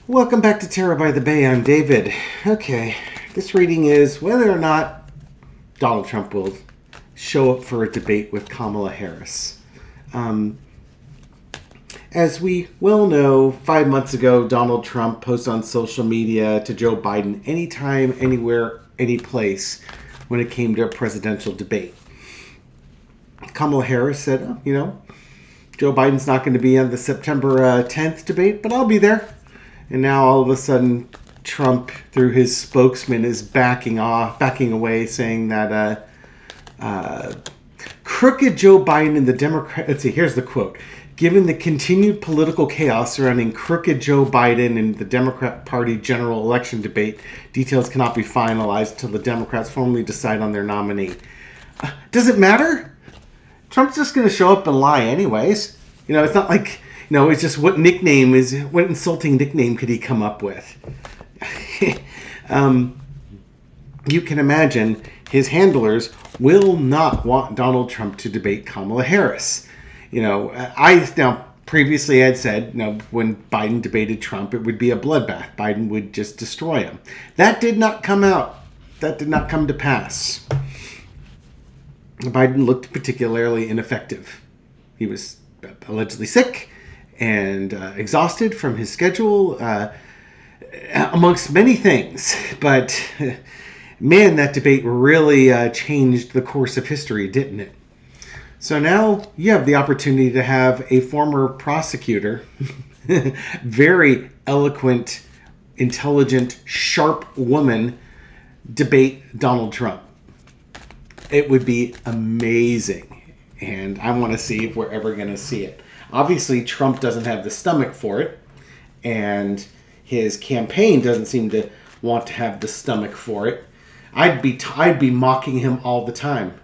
Welcome back to Terror by the Bay. I'm David. Okay, this reading is whether or not Donald Trump will show up for a debate with Kamala Harris. As we well know, 5 months ago, Donald Trump posted on social media to Joe Biden anytime, anywhere, any place when it came to a presidential debate. Kamala Harris said, Joe Biden's not going to be on the September 10th debate, but I'll be there. And now all of a sudden, Trump, through his spokesman, is backing away, saying that crooked Joe Biden and the Democrat. Let's see. Here's the quote: "Given the continued political chaos surrounding crooked Joe Biden and the Democrat Party general election debate, details cannot be finalized until the Democrats formally decide on their nominee." Does it matter? Trump's just going to show up and lie anyways. It's not like. It's just what insulting nickname could he come up with? You can imagine his handlers will not want Donald Trump to debate Kamala Harris. Previously I'd said, when Biden debated Trump, it would be a bloodbath. Biden would just destroy him. That did not come out. That did not come to pass. Biden looked particularly ineffective. He was allegedly sick and exhausted from his schedule, amongst many things. But, man, that debate really changed the course of history, didn't it? So now you have the opportunity to have a former prosecutor, very eloquent, intelligent, sharp woman, debate Donald Trump. It would be amazing. And I want to see if we're ever going to see it. Obviously, Trump doesn't have the stomach for it, and his campaign doesn't seem to want to have the stomach for it. I'd be mocking him all the time.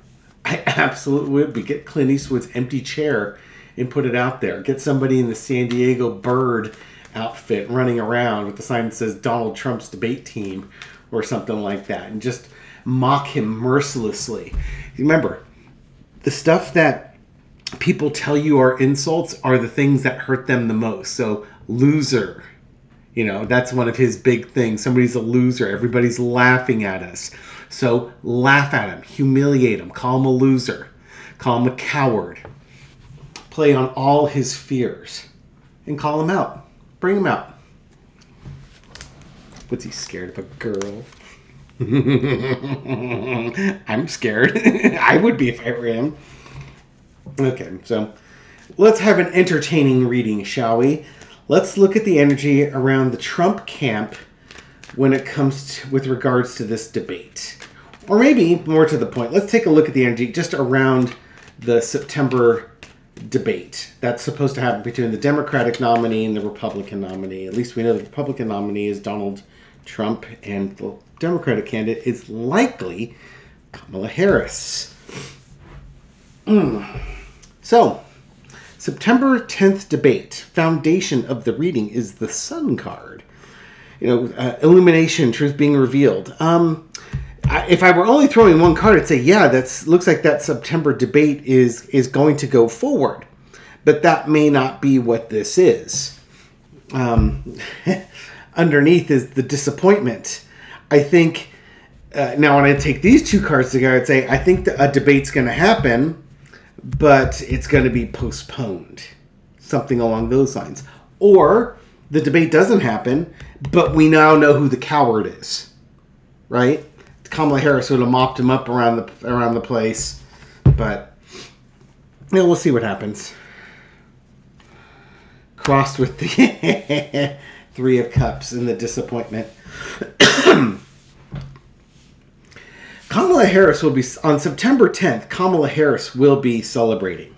I absolutely would be. Get Clint Eastwood's empty chair and put it out there. Get somebody in the San Diego Bird outfit running around with the sign that says Donald Trump's debate team or something like that, and just mock him mercilessly. Remember, the stuff that people tell you are insults are the things that hurt them the most. So, loser. That's one of his big things. Somebody's a loser. Everybody's laughing at us. So, laugh at him. Humiliate him. Call him a loser. Call him a coward. Play on all his fears. And call him out. Bring him out. What's he scared of a girl? I'm scared. I would be if I were him. Okay, so let's have an entertaining reading, shall we? Let's look at the energy around the Trump camp when it comes to, with regards to this debate. Or maybe, more to the point, let's take a look at the energy just around the September debate. That's supposed to happen between the Democratic nominee and the Republican nominee. At least we know the Republican nominee is Donald Trump, and the Democratic candidate is likely Kamala Harris. So, September 10th debate. Foundation of the reading is the Sun card. Illumination, truth being revealed. If I were only throwing one card, I'd say, yeah, looks like that September debate is going to go forward. But that may not be what this is. Underneath is the disappointment. I think, now when I take these two cards together, I'd say, I think that a debate's going to happen, but it's going to be postponed. Something along those lines. Or the debate doesn't happen, but we now know who the coward is. Right? Kamala Harris would have mopped him up around the place. But we'll see what happens. Crossed with the Three of Cups and the disappointment. Kamala Harris will be, on September 10th, Kamala Harris will be celebrating.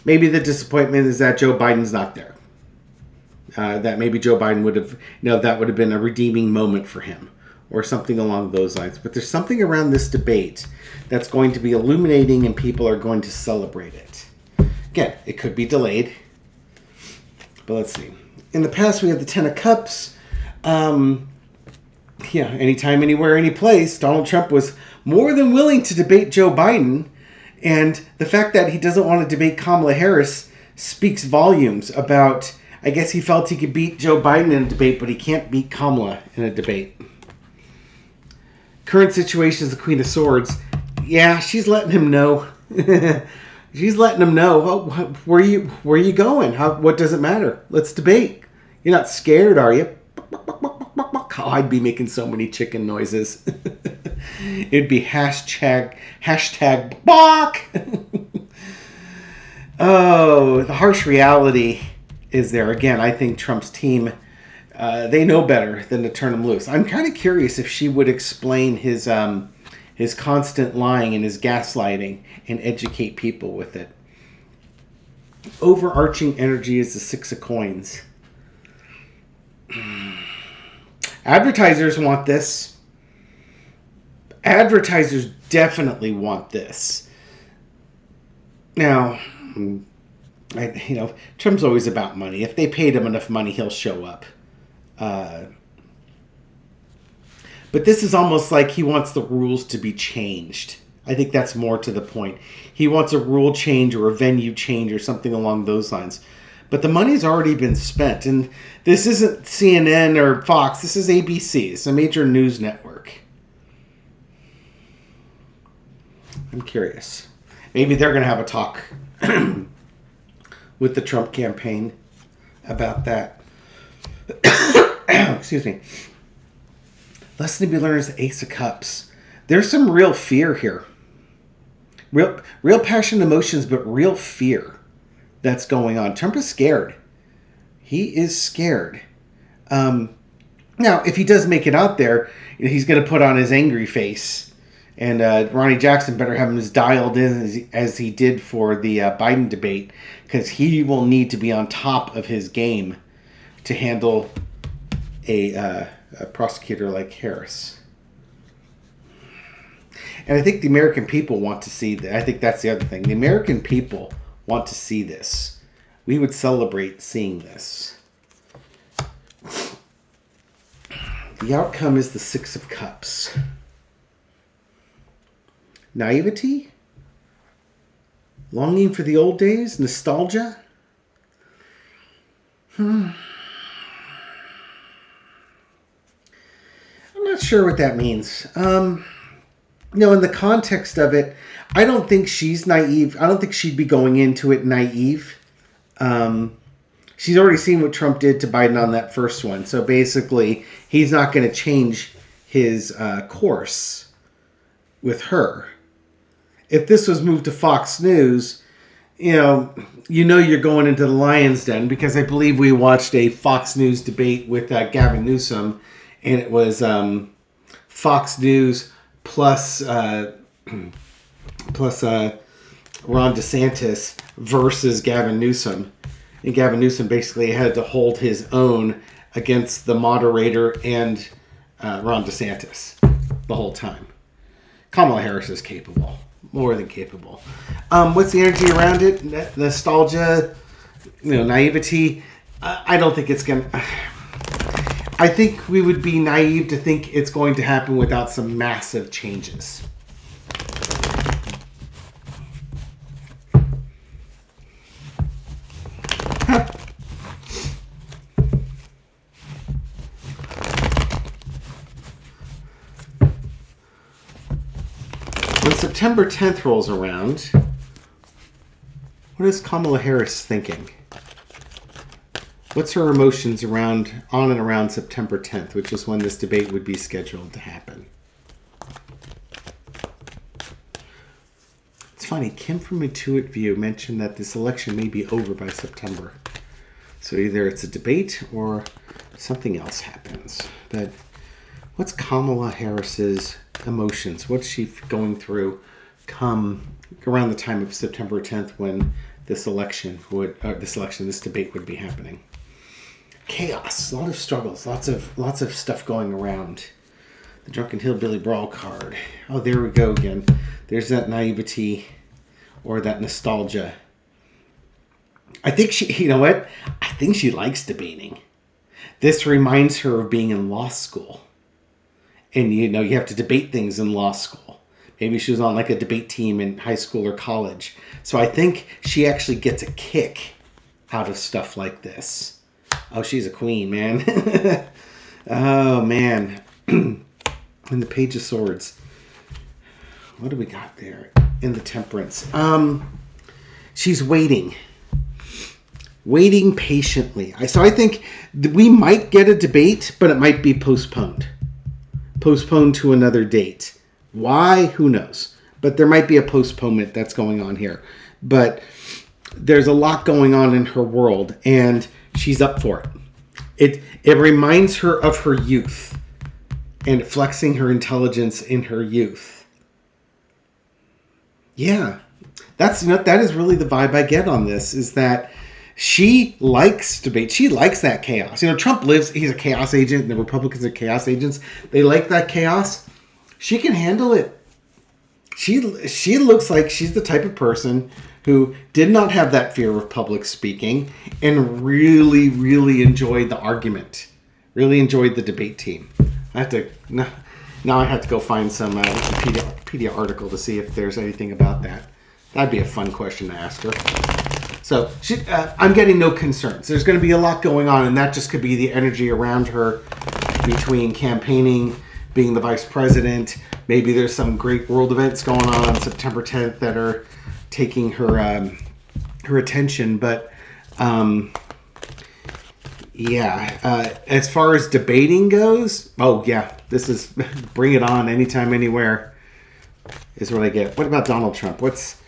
Maybe the disappointment is that Joe Biden's not there. That maybe Joe Biden would have, that would have been a redeeming moment for him. Or something along those lines. But there's something around this debate that's going to be illuminating and people are going to celebrate it. Again, it could be delayed. But let's see. In the past, we had the Ten of Cups. Anytime, anywhere, any place, Donald Trump was more than willing to debate Joe Biden. And the fact that he doesn't want to debate Kamala Harris speaks volumes about I guess he felt he could beat Joe Biden in a debate, but he can't beat Kamala in a debate. Current situation is the Queen of Swords. Yeah, she's letting him know. She's letting him know. Oh, where you going? What does it matter? Let's debate. You're not scared, are you? Oh, I'd be making so many chicken noises. It'd be hashtag bark. Oh, the harsh reality is there. Again, I think Trump's team, they know better than to turn him loose. I'm kind of curious if she would explain his constant lying and his gaslighting and educate people with it. Overarching energy is the Six of Coins. Advertisers want this. Advertisers definitely want this. Now, Trump's always about money. If they paid him enough money, he'll show up. But this is almost like he wants the rules to be changed. I think that's more to the point. He wants a rule change or a venue change or something along those lines. But the money's already been spent. And this isn't CNN or Fox. This is ABC. It's a major news network. I'm curious. Maybe they're going to have a talk with the Trump campaign about that. Excuse me. Lesson to be learned is the Ace of Cups. There's some real fear here. Real passion, emotions, but real fear that's going on. Trump is scared. He is scared. Now, if he does make it out there, he's going to put on his angry face. And Ronnie Jackson better have him as dialed in as he did for the Biden debate, because he will need to be on top of his game to handle a prosecutor like Harris. And I think the American people want to see that. I think that's the other thing. The American people want to see this. We would celebrate seeing this. The outcome is the Six of Cups. Naivety? Longing for the old days? Nostalgia? I'm not sure what that means. In the context of it, I don't think she's naive. I don't think she'd be going into it naive. She's already seen what Trump did to Biden on that first one. So basically, he's not going to change his course with her. If this was moved to Fox News, you're going into the lion's den, because I believe we watched a Fox News debate with Gavin Newsom, and it was Fox News plus Ron DeSantis versus Gavin Newsom. And Gavin Newsom basically had to hold his own against the moderator and Ron DeSantis the whole time. Kamala Harris is capable. More than capable. What's the energy around it? Nostalgia, naivety. I don't think it's going to... I think we would be naive to think it's going to happen without some massive changes. When September 10th rolls around, what is Kamala Harris thinking? What's her emotions on and around September 10th, which is when this debate would be scheduled to happen? It's funny, Kim from Intuit View mentioned that this election may be over by September. So either it's a debate or something else happens. But what's Kamala Harris's emotions? What's she going through come around the time of September 10th when this debate would be happening? Chaos, a lot of struggles, lots of stuff going around. The Drunken Hillbilly Brawl card. Oh, there we go again. There's that naivety or that nostalgia. I think I think she likes debating. This reminds her of being in law school. And you have to debate things in law school. Maybe she was on like a debate team in high school or college. So I think she actually gets a kick out of stuff like this. Oh, she's a queen, man. Oh, man. In the Page of Swords. What do we got there? In the Temperance. She's waiting. Waiting patiently. So I think we might get a debate, but it might be postponed. Postponed to another date. Why? Who knows? But there might be a postponement that's going on here. But there's a lot going on in her world, and she's up for it. It reminds her of her youth and flexing her intelligence in her youth. Yeah. That is really the vibe I get on this, is that she likes debate. She likes that chaos. Trump he's a chaos agent, and the Republicans are chaos agents. They like that chaos. She can handle it. She looks like she's the type of person who did not have that fear of public speaking and really, really enjoyed the argument. Really enjoyed the debate team. Now I have to go find some Wikipedia article to see if there's anything about that. That'd be a fun question to ask her. So I'm getting no concerns. There's going to be a lot going on, and that just could be the energy around her between campaigning, being the vice president. Maybe there's some great world events going on September 10th that are taking her attention. But as far as debating goes, oh yeah, this is bring it on, anytime, anywhere is what I get. What about Donald Trump? What's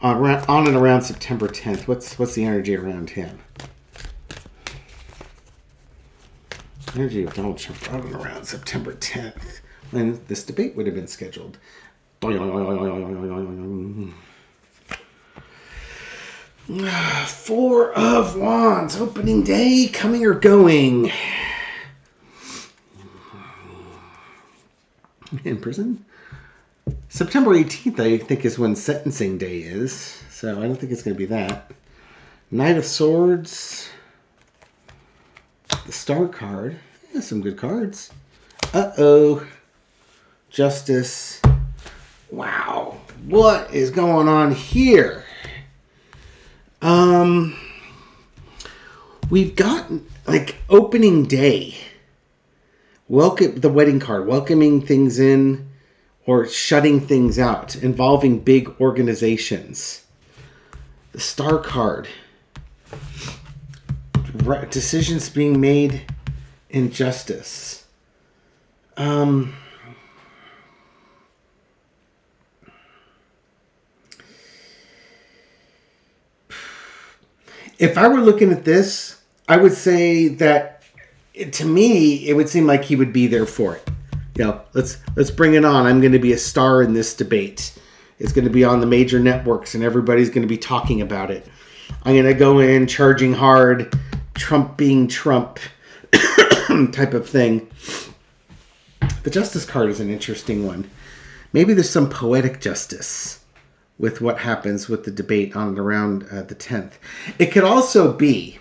on and around September 10th? What's the energy around him? Energy of Donald Trump on and around September 10th, when this debate would have been scheduled. Four of Wands, opening day, coming or going? In prison? September 18th, I think, is when sentencing day is. So I don't think it's going to be that. Knight of Swords. The Star card. Yeah, some good cards. Uh-oh. Justice. Wow. What is going on here? We've got, opening day. The wedding card. Welcoming things in or shutting things out. Involving big organizations. The Star card. Decisions being made in justice. If I were looking at this, I would say that, to me, it would seem like he would be there for it. Let's bring it on. I'm going to be a star in this debate. It's going to be on the major networks, and everybody's going to be talking about it. I'm going to go in charging hard, Trump being Trump type of thing. The Justice card is an interesting one. Maybe there's some poetic justice with what happens with the debate on and around the 10th. It could also be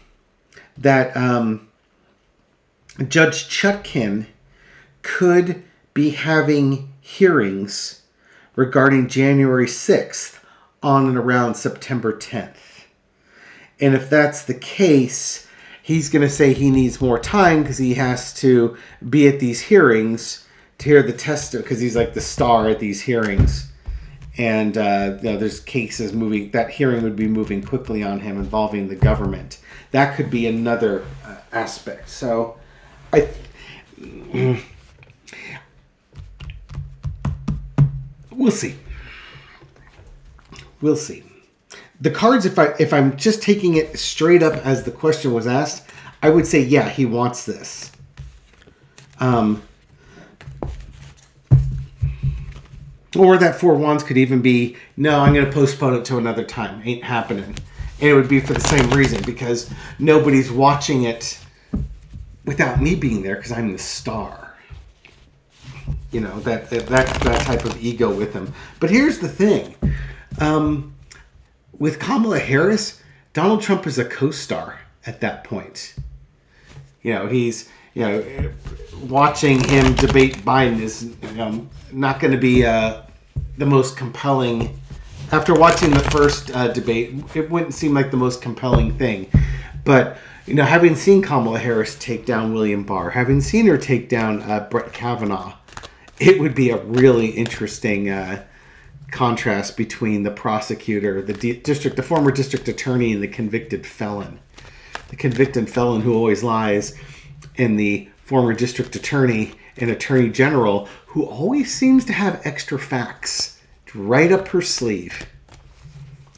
that Judge Chutkin could be having hearings regarding January 6th on and around September 10th. And if that's the case, he's going to say he needs more time because he has to be at these hearings to hear the testimony, because he's like the star at these hearings. And there's cases moving. That hearing would be moving quickly on him involving the government. That could be another aspect. So, we'll see. We'll see. The cards, if I'm just taking it straight up as the question was asked, I would say, yeah, he wants this. Or that Four of Wands could even be, no, I'm going to postpone it to another time. Ain't happening. And it would be for the same reason, because nobody's watching it without me being there, because I'm the star. That type of ego with him. But here's the thing. With Kamala Harris, Donald Trump is a co-star at that point. He's, watching him debate Biden is not going to be the most compelling. After watching the first debate, it wouldn't seem like the most compelling thing. But, having seen Kamala Harris take down William Barr, having seen her take down Brett Kavanaugh, it would be a really interesting contrast between the prosecutor, the former district attorney, and the convicted felon. The convicted felon who always lies, and the former district attorney and attorney general who always seems to have extra facts right up her sleeve.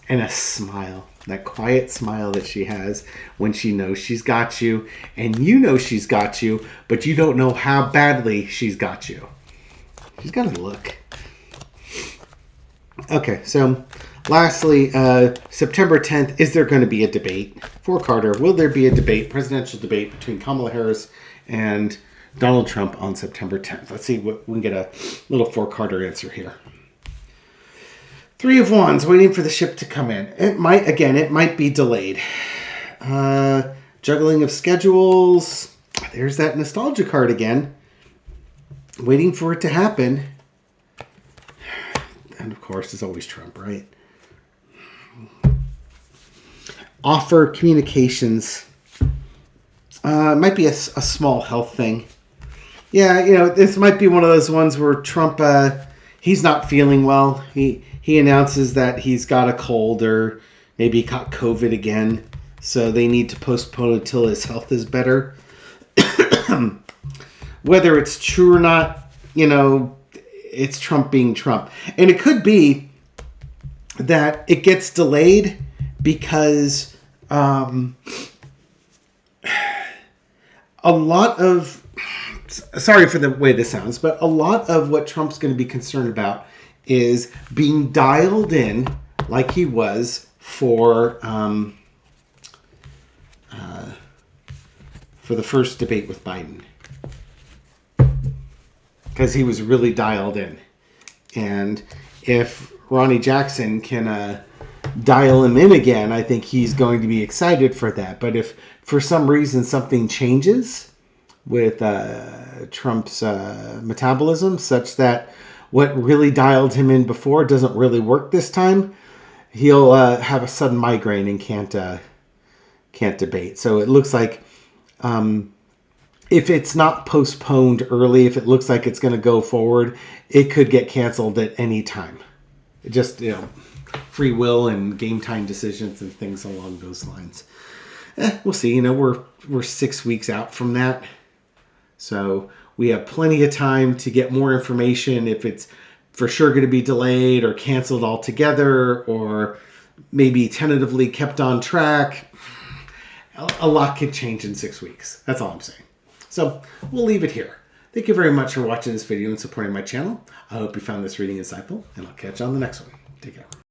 And a smile, that quiet smile that she has when she knows she's got you, and you know she's got you, but you don't know how badly she's got you. She's got a look. Okay, so lastly, September 10th, is there going to be a debate for Carter? Will there be a debate, presidential debate between Kamala Harris and Donald Trump on September 10th? Let's see what we can get a little for Carter answer here. Three of Wands, waiting for the ship to come in. It might be delayed. Juggling of schedules. There's that nostalgia card again. Waiting for it to happen. And of course, it's always Trump, right? Offer communications. Might be a small health thing. Yeah, this might be one of those ones where Trump, he's not feeling well. He announces that he's got a cold or maybe he caught COVID again. So they need to postpone until his health is better. Whether it's true or not, it's Trump being Trump. And it could be that it gets delayed because a lot of, sorry for the way this sounds, but a lot of what Trump's going to be concerned about is being dialed in like he was for the first debate with Biden. Because he was really dialed in. And if Ronnie Jackson can dial him in again, I think he's going to be excited for that. But if for some reason something changes with Trump's metabolism such that what really dialed him in before doesn't really work this time, he'll have a sudden migraine and can't debate. So it looks like if it's not postponed early, if it looks like it's going to go forward, it could get canceled at any time. It just, free will and game time decisions and things along those lines. We'll see. We're 6 weeks out from that. So we have plenty of time to get more information if it's for sure going to be delayed or canceled altogether or maybe tentatively kept on track. A lot could change in 6 weeks. That's all I'm saying. So we'll leave it here. Thank you very much for watching this video and supporting my channel. I hope you found this reading insightful, and I'll catch you on the next one. Take care.